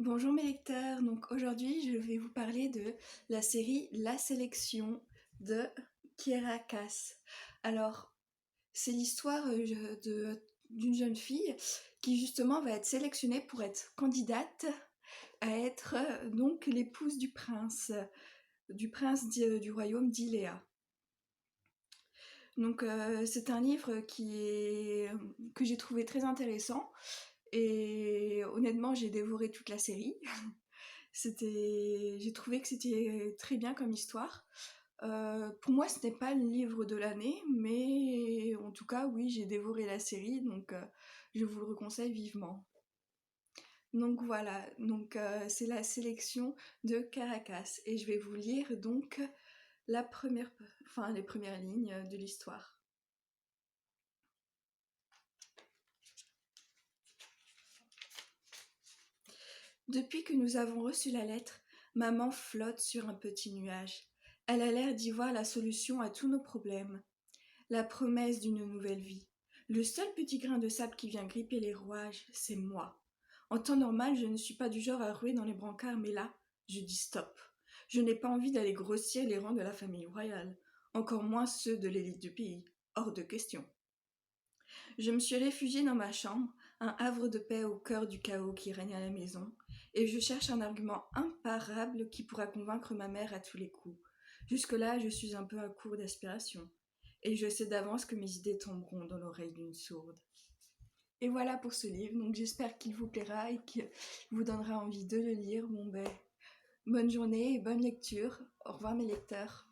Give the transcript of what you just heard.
Bonjour mes lecteurs, donc aujourd'hui je vais vous parler de la série La Sélection de Kiera Cass. Alors, c'est l'histoire d'une jeune fille qui justement va être sélectionnée pour être candidate à être donc l'épouse du royaume d'Iléa. Donc c'est un livre que j'ai trouvé très intéressant et honnêtement j'ai dévoré toute la série. J'ai trouvé que c'était très bien comme histoire. Pour moi, ce n'est pas le livre de l'année, mais en tout cas, oui, j'ai dévoré la série, donc je vous le conseille vivement. Donc voilà, c'est la sélection de Caracas, et je vais vous lire donc les premières lignes de l'histoire. Depuis que nous avons reçu la lettre, maman flotte sur un petit nuage. Elle a l'air d'y voir la solution à tous nos problèmes. La promesse d'une nouvelle vie. Le seul petit grain de sable qui vient gripper les rouages, c'est moi. En temps normal, je ne suis pas du genre à ruer dans les brancards, mais là, je dis stop. Je n'ai pas envie d'aller grossir les rangs de la famille royale, encore moins ceux de l'élite du pays. Hors de question. Je me suis réfugiée dans ma chambre, un havre de paix au cœur du chaos qui règne à la maison, et je cherche un argument imparable qui pourra convaincre ma mère à tous les coups. Jusque-là, je suis un peu à court d'aspiration, et je sais d'avance que mes idées tomberont dans l'oreille d'une sourde. Et voilà pour ce livre, donc j'espère qu'il vous plaira et qu'il vous donnera envie de le lire. Bonne journée et bonne lecture. Au revoir mes lecteurs.